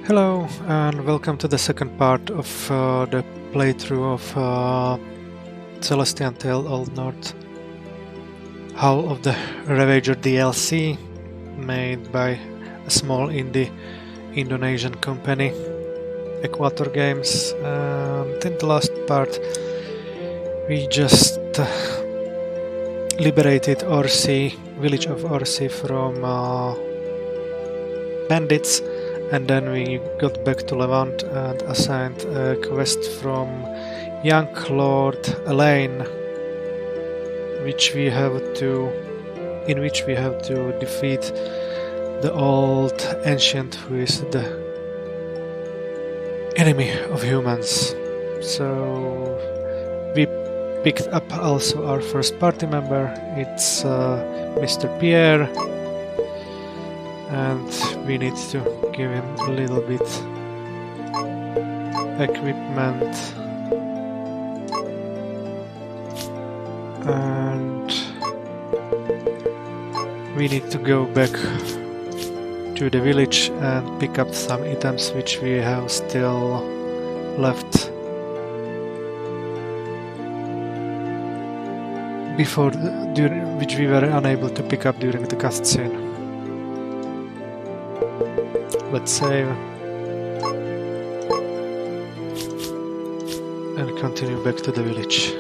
Hello and welcome to the second part of the playthrough of Celestian Tale Old North Howl of the Ravager DLC, made by a small indie Indonesian company, Equator Games. And in the last part we just liberated Orsi, village of Orsi, from bandits. And then we got back to Levant and assigned a quest from young Lord Elaine, in which we have to defeat the old ancient who is the enemy of humans. So we picked up also our first party member. It's Mr. Pierre. And we need to give him a little bit equipment, and we need to go back to the village and pick up some items which we have still left before which we were unable to pick up during the cutscene. Let's save and continue back to the village.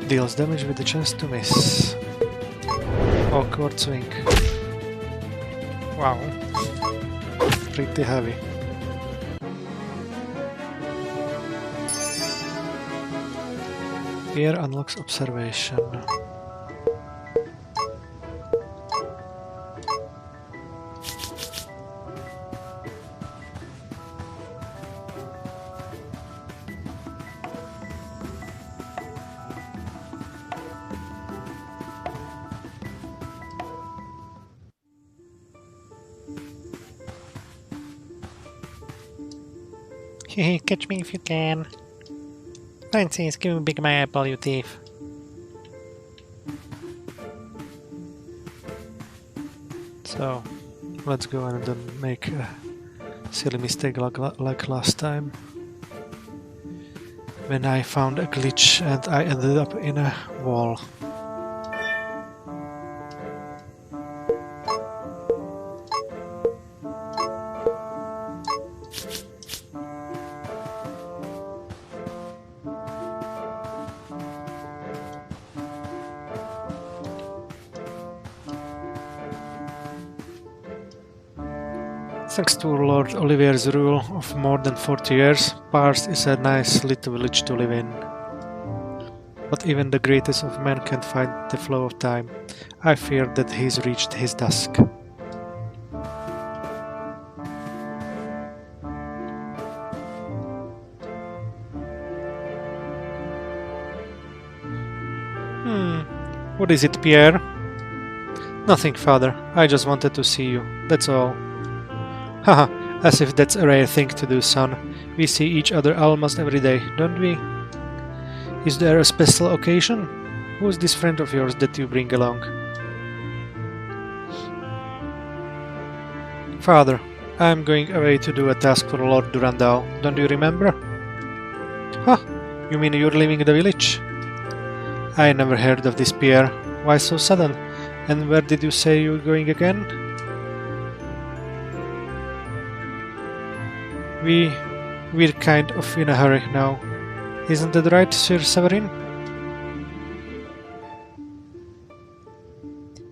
Deals damage with a chance to miss. Awkward swing. Wow. Pretty heavy. Here unlocks observation. Catch me if you can. Francis, give me back my apple, you thief. So, let's go and don't make a silly mistake like last time, when I found a glitch and I ended up in a wall. Thanks to Lord Olivier's rule of more than 40 years, Pars is a nice little village to live in. But even the greatest of men can't find the flow of time. I fear that he's reached his dusk. What is it, Pierre? Nothing, father. I just wanted to see you, that's all. Haha, as if that's a rare thing to do, son. We see each other almost every day, don't we? Is there a special occasion? Who's this friend of yours that you bring along? Father, I'm going away to do a task for Lord Durandal, don't you remember? Huh, you mean you're leaving the village? I never heard of this, Pierre. Why so sudden? And where did you say you were going again? We're kind of in a hurry now. Isn't that right, Sir Severin?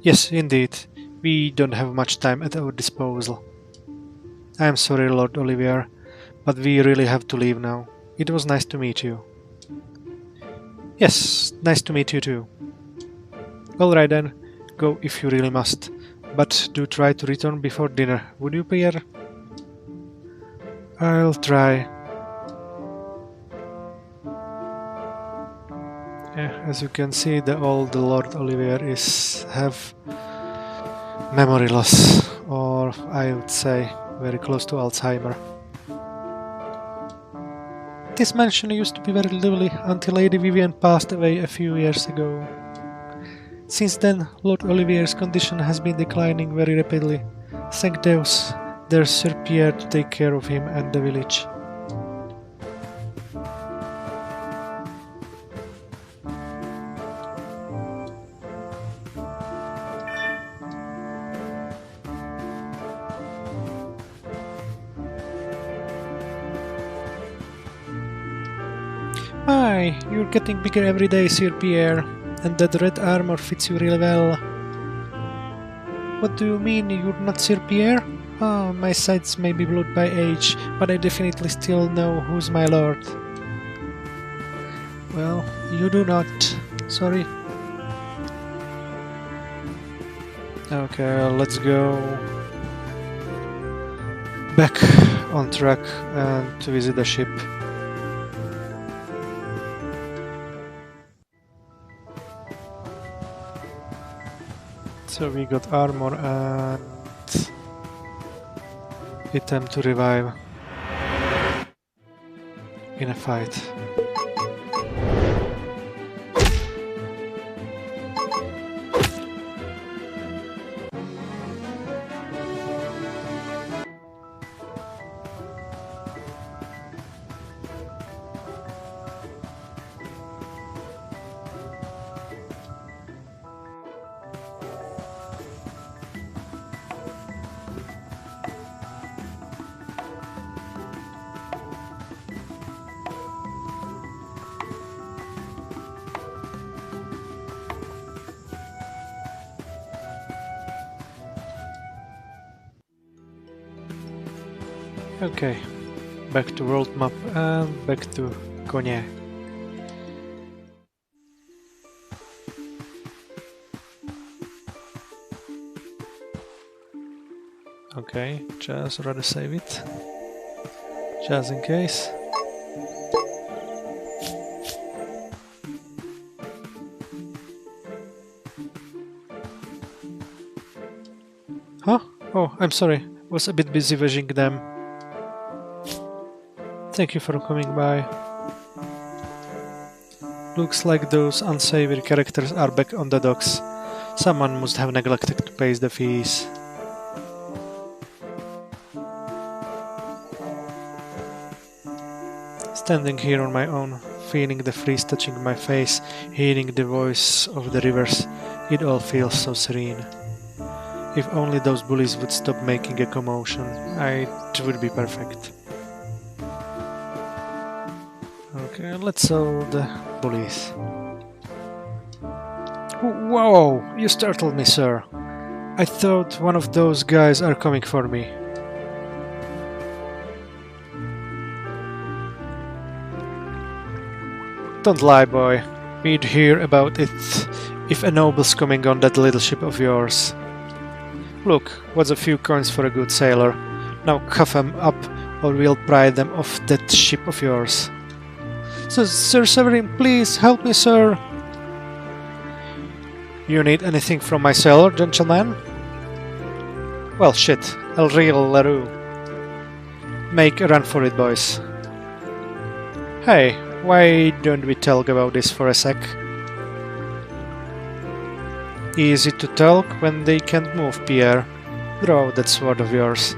Yes, indeed. We don't have much time at our disposal. I'm sorry, Lord Olivier, but we really have to leave now. It was nice to meet you. Yes, nice to meet you too. Alright then, Go if you really must. But do try to return before dinner, would you, Pierre? I'll try. As you can see, the old Lord Olivier have memory loss, or I would say very close to Alzheimer. This mansion used to be very lively until Lady Vivienne passed away a few years ago. Since then, Lord Olivier's condition has been declining very rapidly. Thank Deus, there's Sir Pierre to take care of him and the village. My, you're getting bigger every day, Sir Pierre, and that red armor fits you really well. What do you mean, you're not Sir Pierre? Ah, my sights may be blurred by age, but I definitely still know who's my lord. Well, you do not. Sorry. Okay, let's go back on track and to visit the ship. So we got armor and item to revive in a fight. Okay, back to world map and back to Konya. Okay, just rather save it, just in case. Huh? Oh, I'm sorry, was a bit busy vision them. Thank you for coming by. Looks like those unsavory characters are back on the docks. Someone must have neglected to pay the fees. Standing here on my own, feeling the freeze touching my face, hearing the voice of the rivers, it all feels so serene. If only those bullies would stop making a commotion, it would be perfect. Okay, let's solve the bullies. Whoa! You startled me, sir. I thought one of those guys are coming for me. Don't lie, boy. We'd hear about it if a noble's coming on that little ship of yours. Look, what's a few coins for a good sailor? Now cuff them up, or we'll pry them off that ship of yours. Sir Severin, please help me, sir. You need anything from my sailor, gentleman? Well, shit, El Real Larue. Make a run for it, boys. Hey, why don't we talk about this for a sec? Easy to talk when they can't move, Pierre. Draw that sword of yours.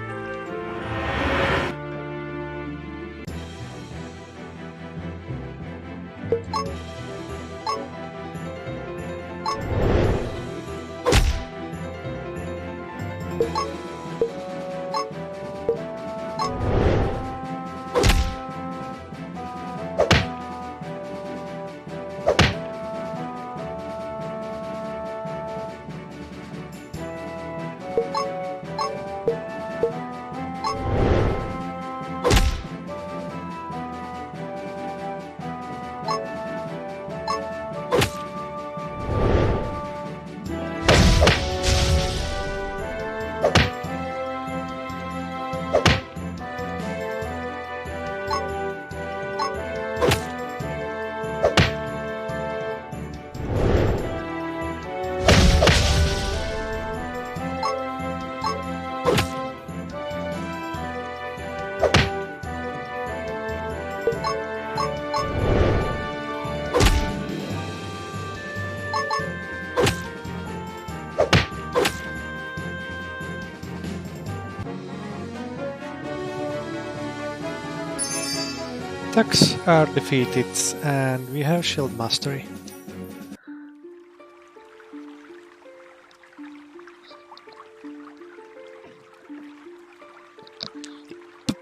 attacks are defeated, and we have shield mastery.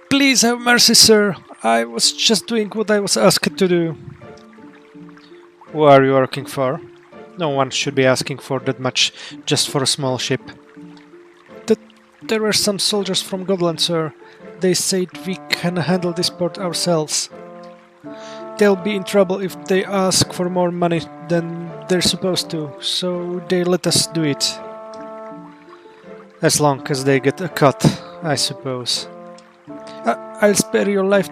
Please have mercy, sir. I was just doing what I was asked to do. Who are you working for? No one should be asking for that much just for a small ship. There were some soldiers from Godland, sir. They said we can handle this port ourselves. They'll be in trouble if they ask for more money than they're supposed to, so they let us do it. As long as they get a cut, I suppose. I'll spare your life.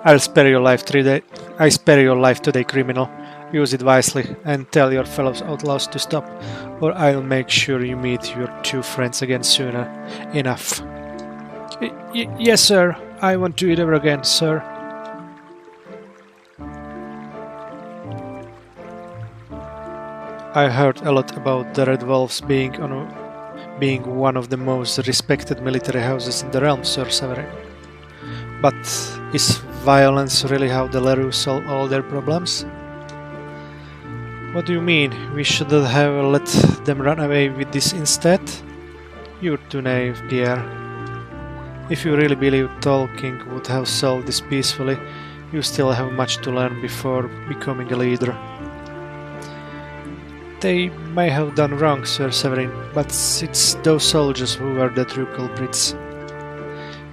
I'll spare your life today. I spare your life today, criminal. Use it wisely and tell your fellow outlaws to stop, or I'll make sure you meet your two friends again sooner enough. Yes, sir. I won't do it ever again, sir. I heard a lot about the Red Wolves being one of the most respected military houses in the realm, Sir Severin. But is violence really how the Leroux solve all their problems? What do you mean? We should have let them run away with this instead? You're too naive, Pierre. If you really believe talking would have solved this peacefully, you still have much to learn before becoming a leader. They may have done wrong, Sir Severin, but it's those soldiers who are the true culprits.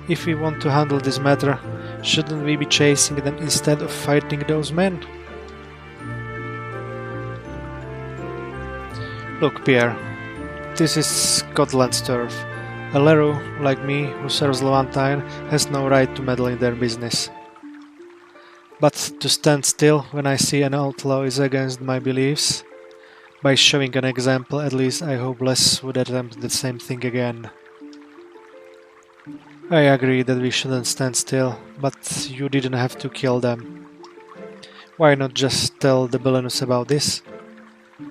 If we want to handle this matter, shouldn't we be chasing them instead of fighting those men? Look, Pierre, this is Scotland's turf. A Leroux, like me, who serves Levantine, has no right to meddle in their business. But to stand still when I see an outlaw is against my beliefs. By showing an example, at least I hope less would attempt the same thing again. I agree that we shouldn't stand still, but you didn't have to kill them. Why not just tell the Belenus about this?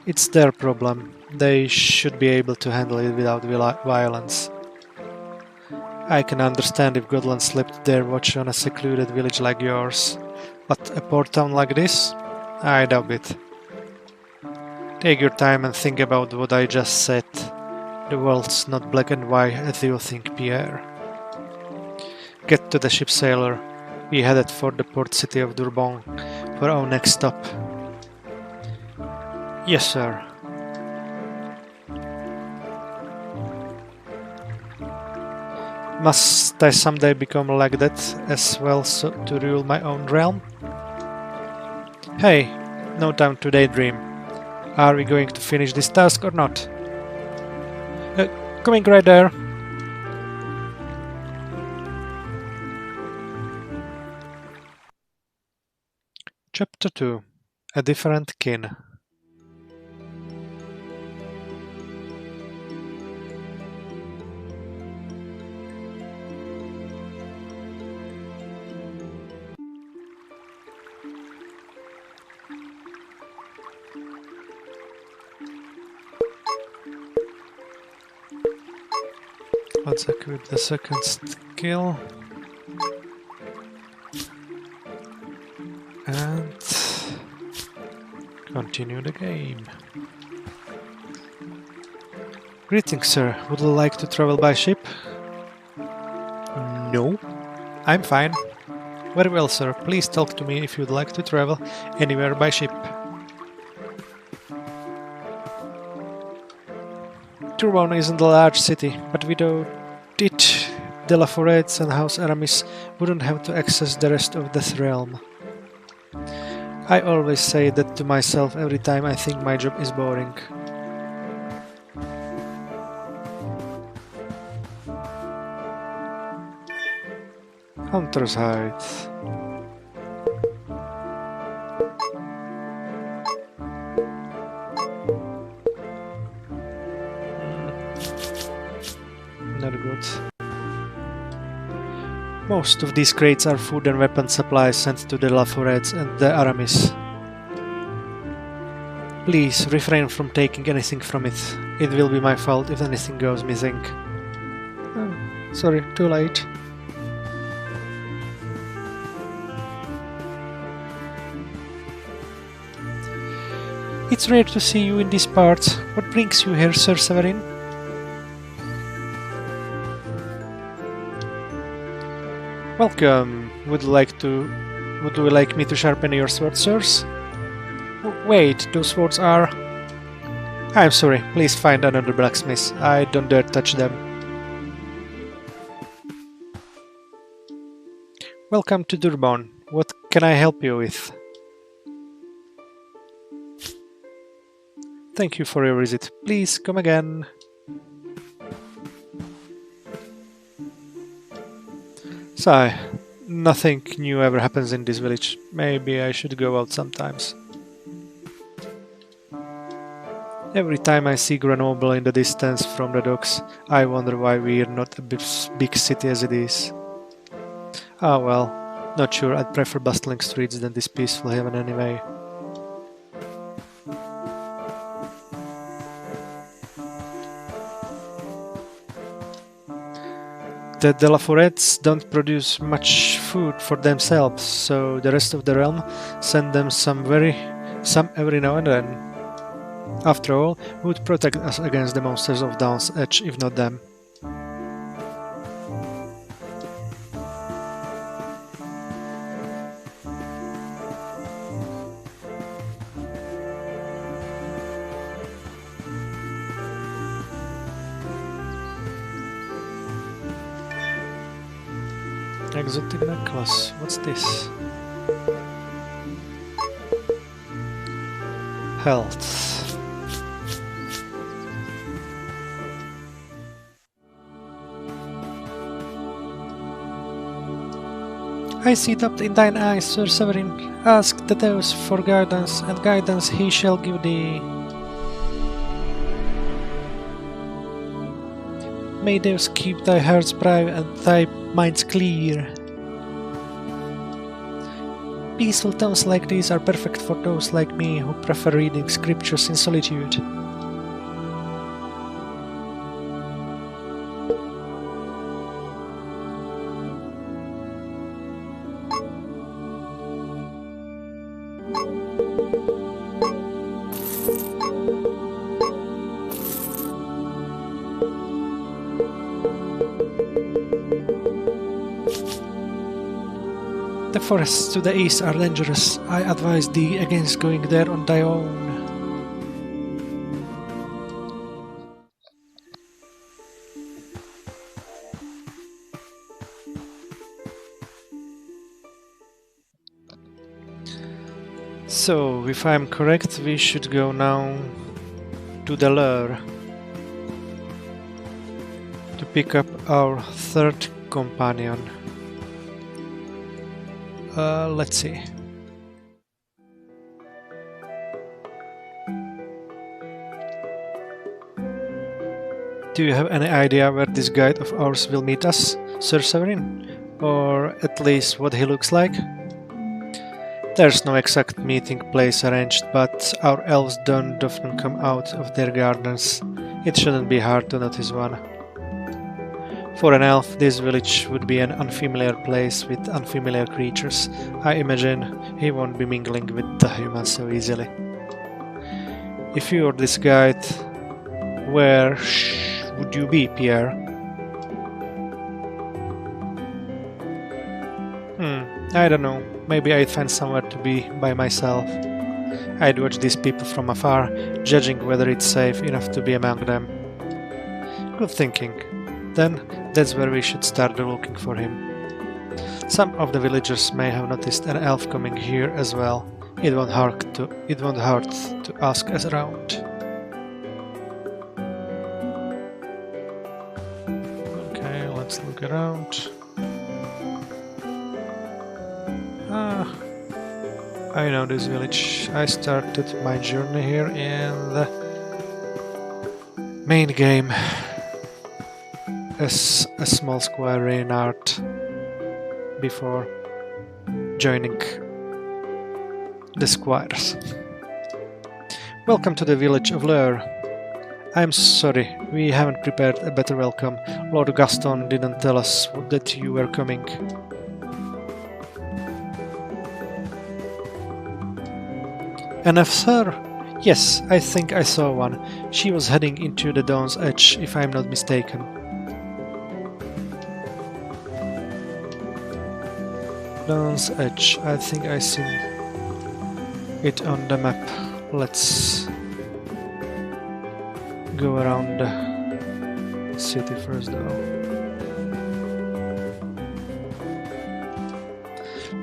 It's their problem. They should be able to handle it without violence. I can understand if Godland slipped their watch on a secluded village like yours, but a port town like this? I doubt it. Take your time and think about what I just said. The world's not black and white as you think, Pierre. Get to the ship, sailor. We headed for the port city of Dourbon for our next stop. Yes, sir. Must I someday become like that as well to rule my own realm? Hey, no time to daydream. Are we going to finish this task or not? Coming right there. Chapter 2. A Different Kin. Let's equip the second skill. And continue the game. Greetings, sir. Would you like to travel by ship? No, I'm fine. Very well, sir. Please talk to me if you'd like to travel anywhere by ship. Dourbon isn't a large city, but without it, the La Forêts and House Aramis wouldn't have to access the rest of the realm. I always say that to myself every time I think my job is boring. Hunter's Hide. Not good. Most of these crates are food and weapon supplies sent to the La Forêts and the Aramis. Please refrain from taking anything from it. It will be my fault if anything goes missing. Oh, sorry, too late. It's rare to see you in these parts. What brings you here, Sir Severin? Welcome. Would you like me to sharpen your sword, sirs? Wait, those swords are... I'm sorry, please find another blacksmith. I don't dare touch them. Welcome to Durban. What can I help you with? Thank you for your visit. Please come again. Sigh. Nothing new ever happens in this village. Maybe I should go out sometimes. Every time I see Grenoble in the distance from the docks, I wonder why we're not a big city as it is. Ah well, not sure. I'd prefer bustling streets than this peaceful haven anyway. The De La Forettes don't produce much food for themselves, so the rest of the realm send them some every now and then. After all, who would protect us against the monsters of Dawn's Edge if not them? Exotic necklace. What's this? Health. I see it up in thine eyes, Sir Severin. Ask the Deus for guidance, and guidance he shall give thee. May Deus keep thy hearts bright and thy minds clear. Peaceful tones like these are perfect for those like me who prefer reading scriptures in solitude. The forests to the east are dangerous. I advise thee against going there on thy own. So, if I'm correct, we should go now to the lure to pick up our third companion. Let's see. Do you have any idea where this guide of ours will meet us, Sir Severin? Or at least what he looks like? There's no exact meeting place arranged, but our elves don't often come out of their gardens. It shouldn't be hard to notice one. For an elf, this village would be an unfamiliar place with unfamiliar creatures. I imagine he won't be mingling with the humans so easily. If you were this guide, where would you be, Pierre? I don't know. Maybe I'd find somewhere to be by myself. I'd watch these people from afar, judging whether it's safe enough to be among them. Good thinking. Then, that's where we should start looking for him. Some of the villagers may have noticed an elf coming here as well. It won't hurt to ask us around. Okay, let's look around. I know this village. I started my journey here in the main game as a small square Reynard before joining the squires. Welcome to the village of Lure. I'm sorry, we haven't prepared a better welcome. Lord Gaston didn't tell us that you were coming. Enough, sir. Yes, I think I saw one. She was heading into the Dawn's Edge, if I'm not mistaken. Dawn's Edge, I think I seen it on the map. Let's go around the city first though.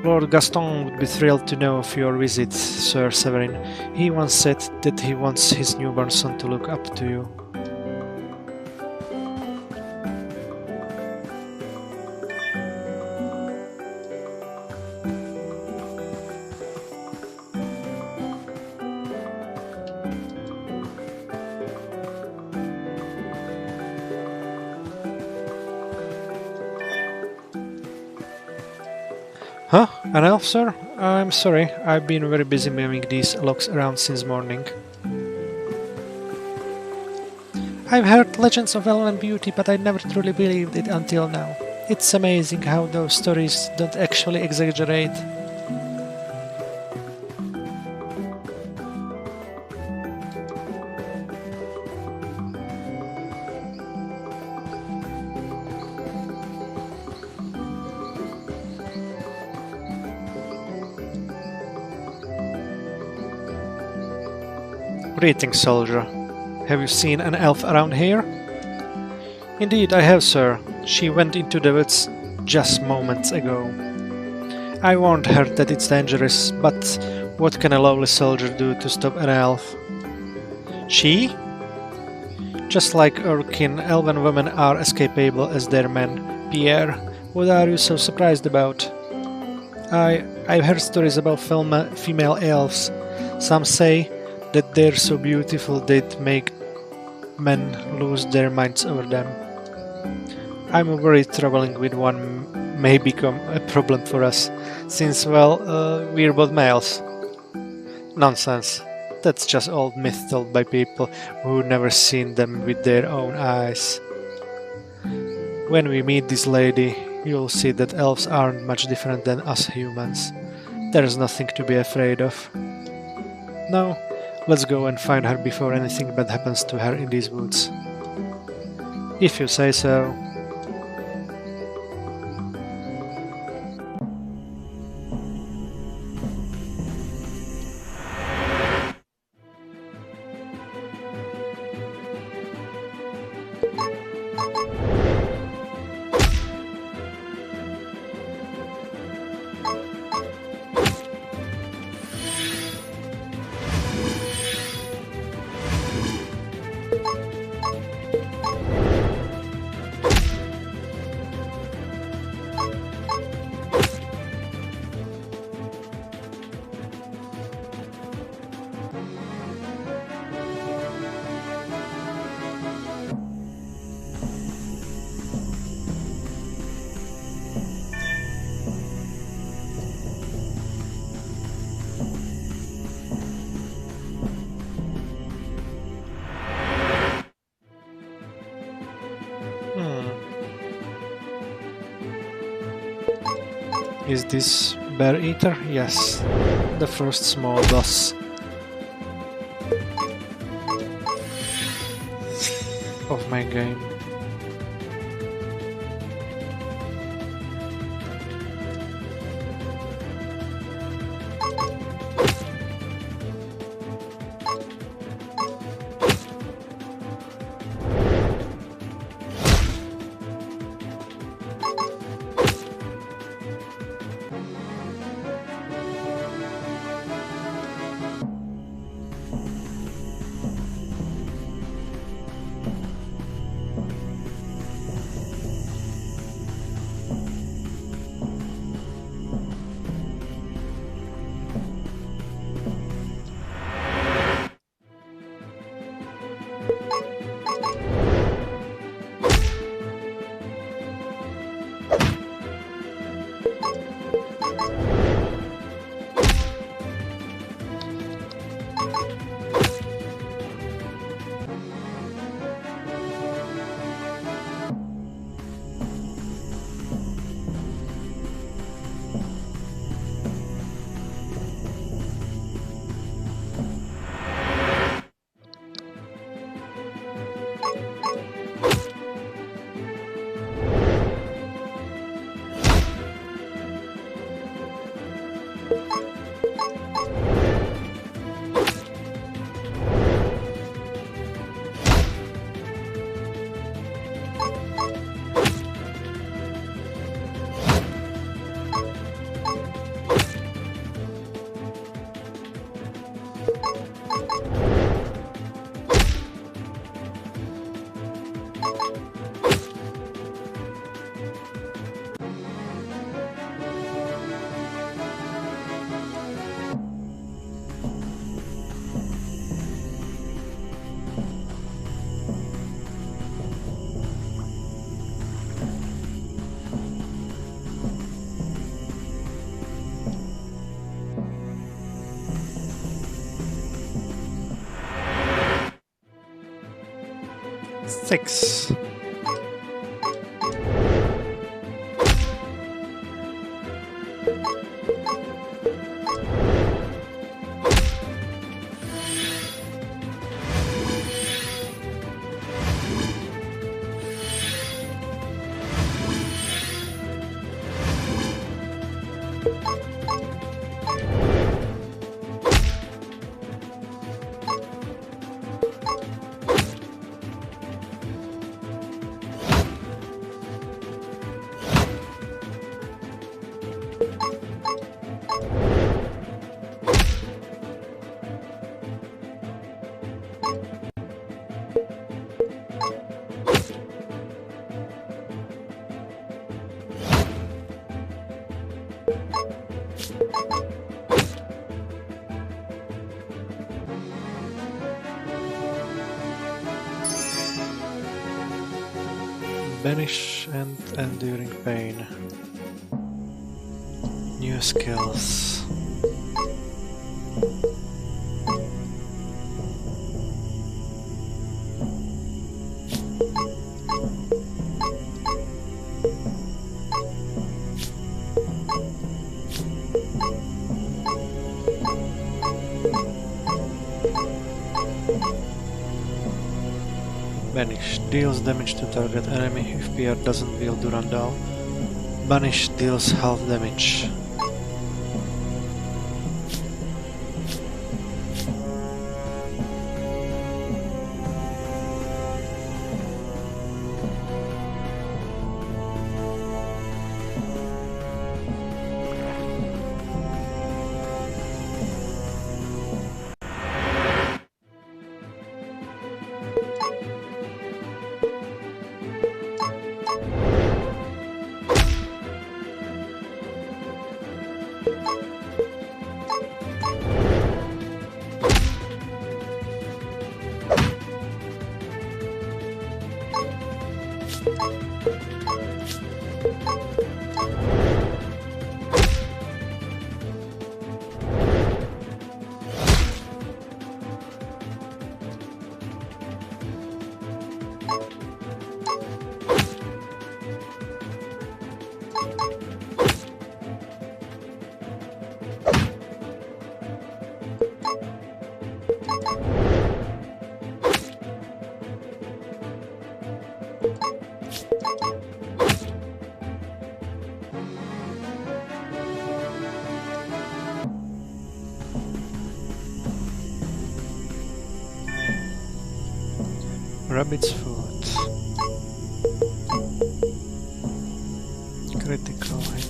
Lord Gaston would be thrilled to know of your visit, Sir Severin. He once said that he wants his newborn son to look up to you. Huh? An elf, sir? I'm sorry, I've been very busy moving these logs around since morning. I've heard legends of elven beauty, but I never truly believed it until now. It's amazing how those stories don't actually exaggerate. Greetings, soldier. Have you seen an elf around here? Indeed, I have, sir. She went into the woods just moments ago. I warned her that it's dangerous, but what can a lovely soldier do to stop an elf? She? Just like our kin, elven women are as capable as their men. Pierre, what are you so surprised about? I've heard stories about female elves. Some say that they're so beautiful they'd make men lose their minds over them. I'm worried traveling with one may become a problem for us, since, well, we're both males. Nonsense. That's just old myth told by people who never seen them with their own eyes. When we meet this lady, you'll see that elves aren't much different than us humans. There's nothing to be afraid of. Now, let's go and find her before anything bad happens to her in these woods. If you say so. Is this Bear Eater? Yes, the first small boss of my game. 6. Banish and enduring pain. New skills. Banish deals damage to target enemy if PR doesn't wield Durandal. Banish deals half damage. Rabbit's foot. Critical hit.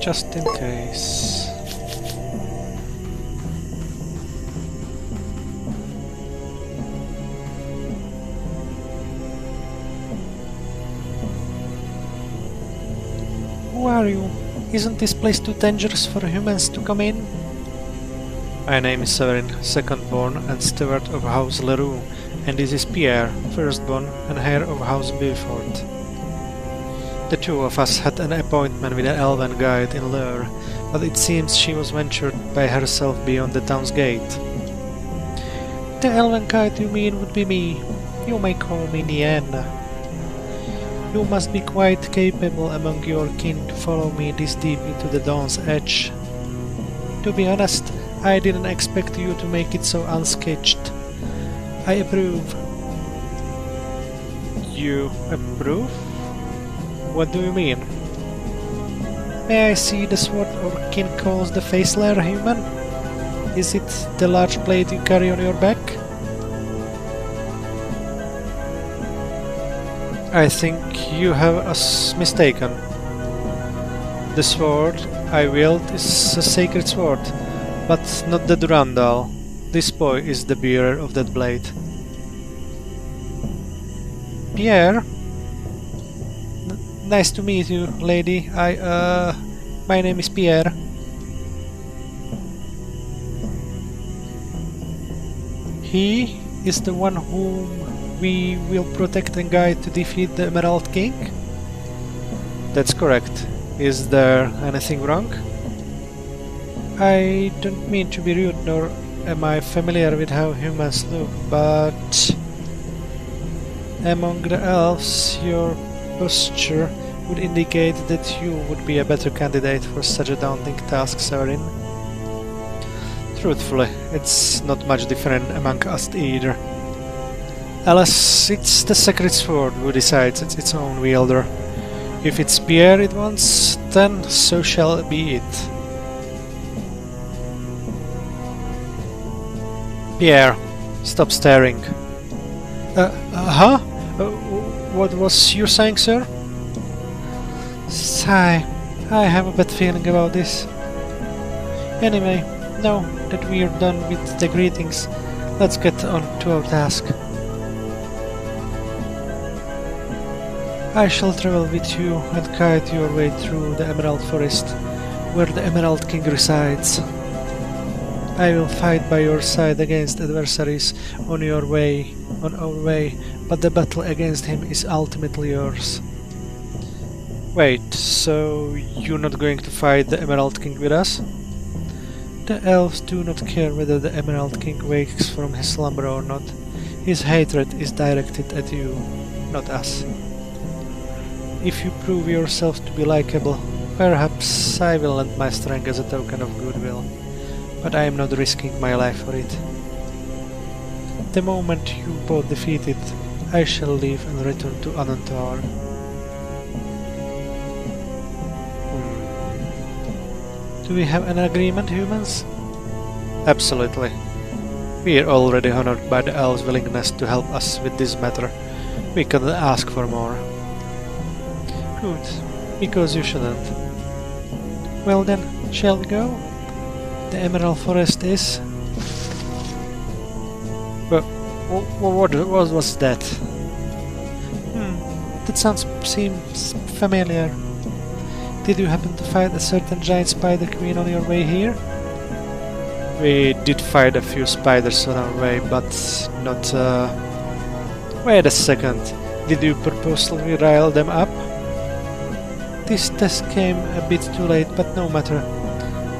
just in case. Who are you? Isn't this place too dangerous for humans to come in? My name is Severin, second-born and steward of House Leroux, and this is Pierre, firstborn and heir of House Beaufort. The two of us had an appointment with an elven guide in Lure, but it seems she was ventured by herself beyond the town's gate. The elven guide you mean would be me. You may call me Nienna. You must be quite capable among your kin to follow me this deep into the Dawn's Edge. To be honest, I didn't expect you to make it so unscathed. I approve. You approve? What do you mean? May I see the sword our kin calls the Facelare human? Is it the large blade you carry on your back? I think you have us mistaken. The sword I wield is a sacred sword, but not the Durandal. This boy is the bearer of that blade. Pierre? Nice to meet you, lady. My name is Pierre. He is the one whom we will protect and guide to defeat the Emerald King? That's correct. Is there anything wrong? I don't mean to be rude, nor am I familiar with how humans look, but among the elves, your posture would indicate that you would be a better candidate for such a daunting task, Severin. Truthfully, it's not much different among us either. Alas, it's the sacred sword who decides it's its own wielder. If it's Pierre it wants, then so shall it be it. Pierre, stop staring. Huh? What was you saying, sir? Sigh, I have a bad feeling about this. Anyway, now that we're done with the greetings, let's get on to our task. I shall travel with you and guide your way through the Emerald Forest, where the Emerald King resides. I will fight by your side against adversaries on our way, but the battle against him is ultimately yours. Wait, so you're not going to fight the Emerald King with us? The elves do not care whether the Emerald King wakes from his slumber or not. His hatred is directed at you, not us. If you prove yourself to be likable, perhaps I will lend my strength as a token of goodwill, but I am not risking my life for it. The moment you both defeated, I shall leave and return to Anantar. Do we have an agreement, humans? Absolutely. We are already honored by the elves' willingness to help us with this matter. We cannot ask for more. Good, because you shouldn't. Well then, shall we go? The Emerald Forest is... But what was that? That seems familiar. Did you happen to fight a certain giant spider queen on your way here? We did fight a few spiders on our way, but not... Wait a second. Did you purposely rile them up? This test came a bit too late, but no matter.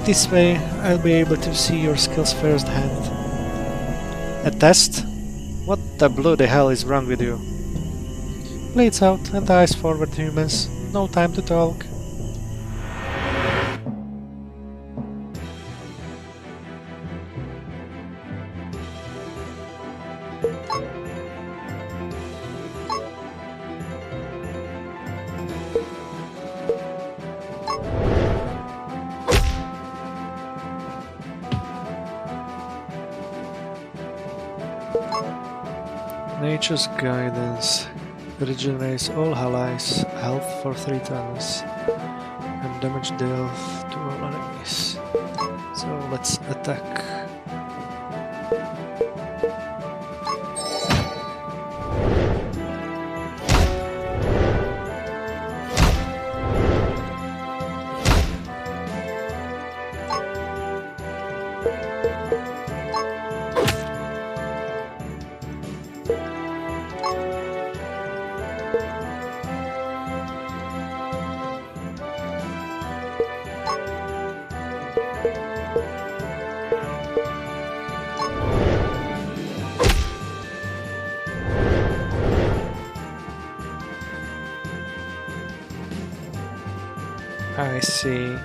This way I'll be able to see your skills firsthand. A test? What the bloody hell is wrong with you? Blades out and eyes forward, humans. No time to talk. Nature's guidance regenerates all allies' health for 3 turns, and maximum damage dealt to all enemies. So let's attack. I see.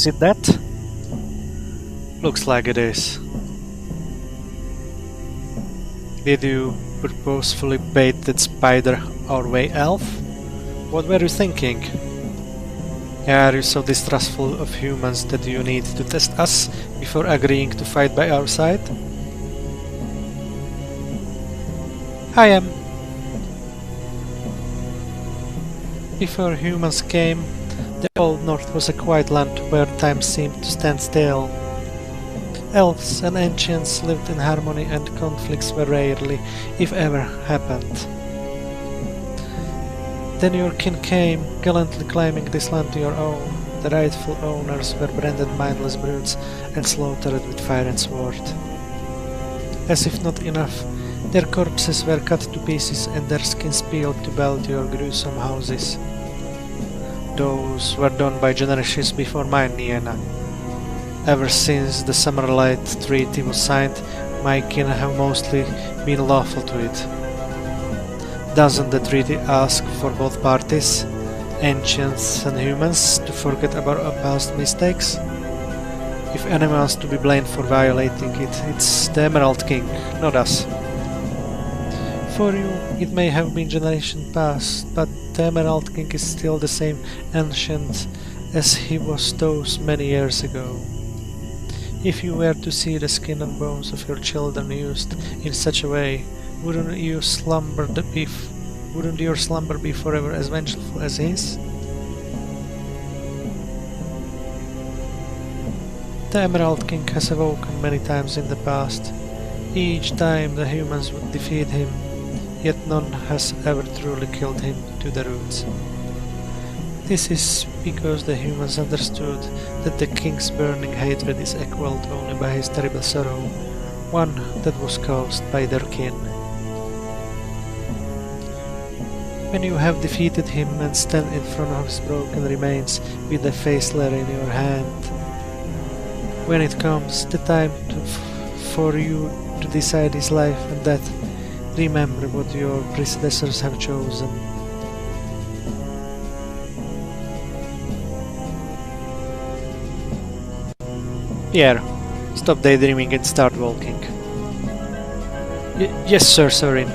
Is it that? Looks like it is. Did you purposefully bait that spider our way, elf? What were you thinking? Are you so distrustful of humans that you need to test us before agreeing to fight by our side? I am. Before humans came, the Old North was a quiet land where time seemed to stand still. Elves and ancients lived in harmony and conflicts were rarely, if ever, happened. Then your kin came, gallantly claiming this land to your own. The rightful owners were branded mindless brutes and slaughtered with fire and sword. As if not enough, their corpses were cut to pieces and their skins peeled to build your gruesome houses. Those were done by generations before mine, Niena. Ever since the Summerlight Treaty was signed, my kin have mostly been lawful to it. Doesn't the treaty ask for both parties, ancients and humans, to forget about our past mistakes? If anyone's to be blamed for violating it, it's the Emerald King, not us. For you, it may have been generations past, but the Emerald King is still the same ancient as he was those many years ago. If you were to see the skin and bones of your children used in such a way, wouldn't your slumber be forever as vengeful as his? The Emerald King has awoken many times in the past. Each time the humans would defeat him, yet none has ever truly killed him to the roots. This is because the humans understood that the king's burning hatred is equalled only by his terrible sorrow, one that was caused by their kin. When you have defeated him and stand in front of his broken remains with the faceless in your hand, when it comes the time for you to decide his life and death, remember what your predecessors have chosen. Pierre, stop daydreaming and start walking. Yes, Sir Sorin.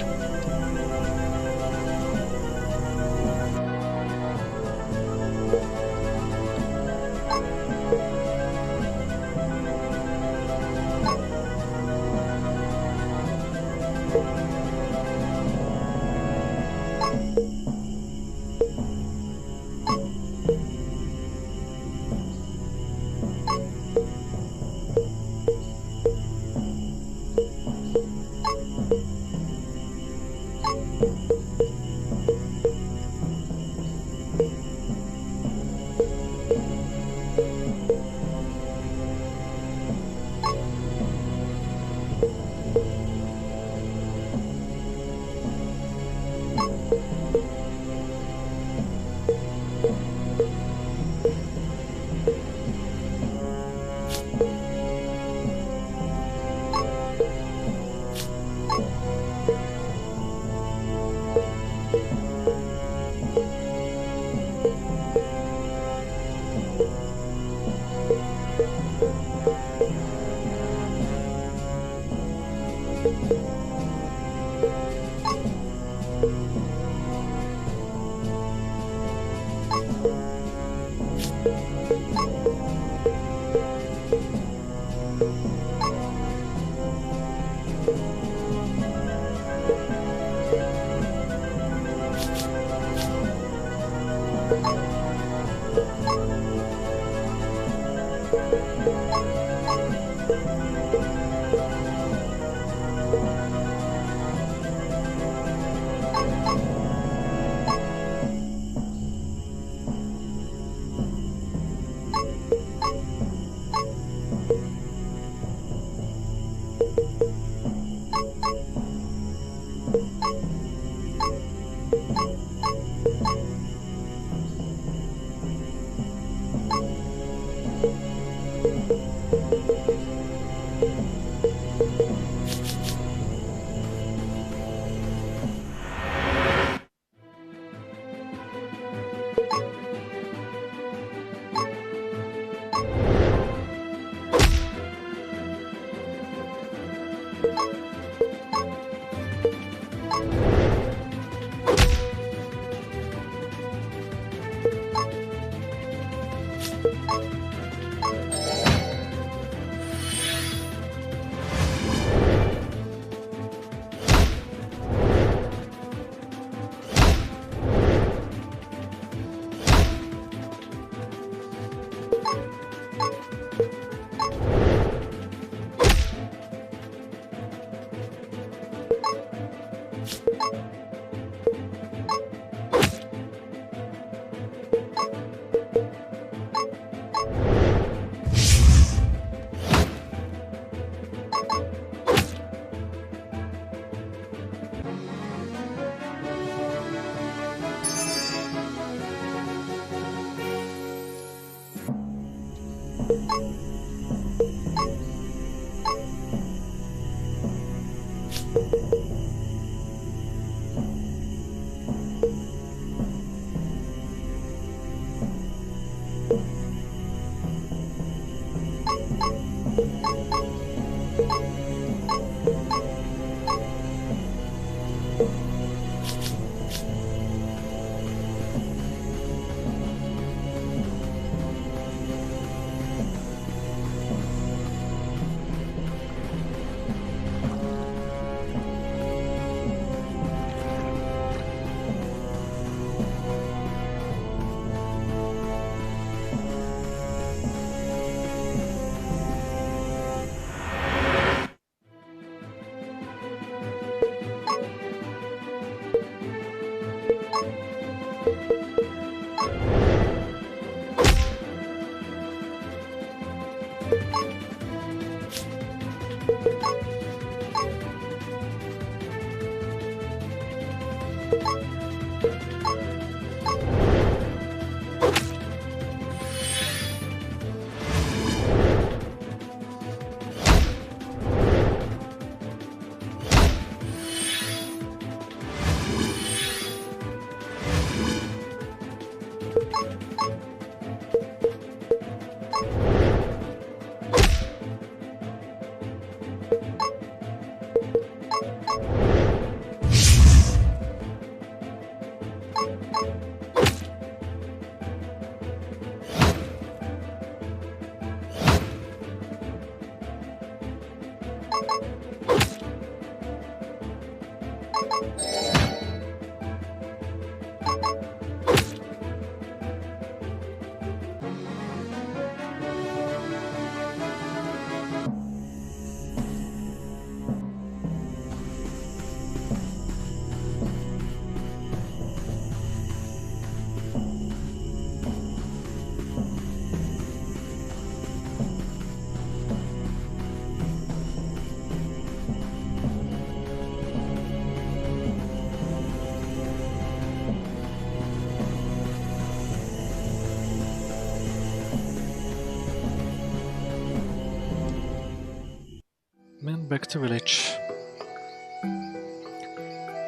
And back to village.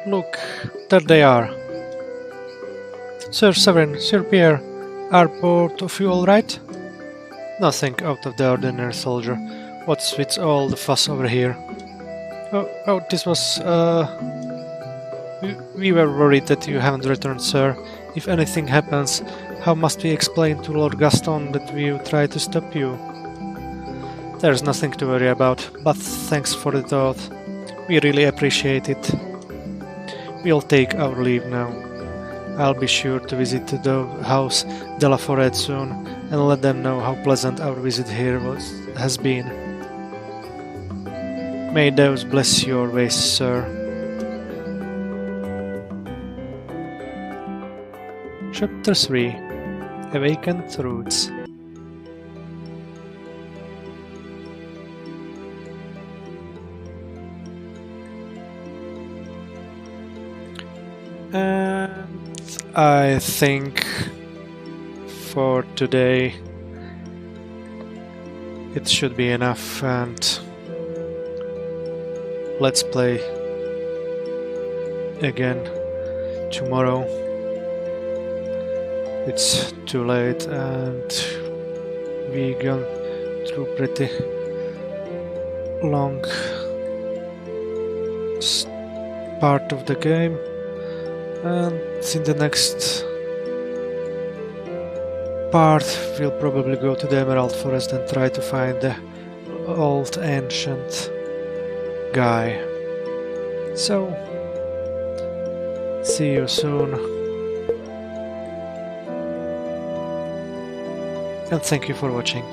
Look, there they are. Sir Severin, Sir Pierre, are both of you alright? Nothing out of the ordinary, soldier. What's with all the fuss over here? Oh, this was, We were worried that you haven't returned, sir. If anything happens, how must we explain to Lord Gaston that we tried to stop you? There's nothing to worry about, but thanks for the thought. We really appreciate it. We'll take our leave now. I'll be sure to visit the house de la Forêt soon and let them know how pleasant our visit here has been. May those bless your ways, sir. Chapter 3 Awakened Roots. And I think for today it should be enough, and let's play again tomorrow. It's too late and we gone through pretty long part of the game, and in the next part we'll probably go to the Emerald Forest and try to find the old ancient guy. So, see you soon, and thank you for watching.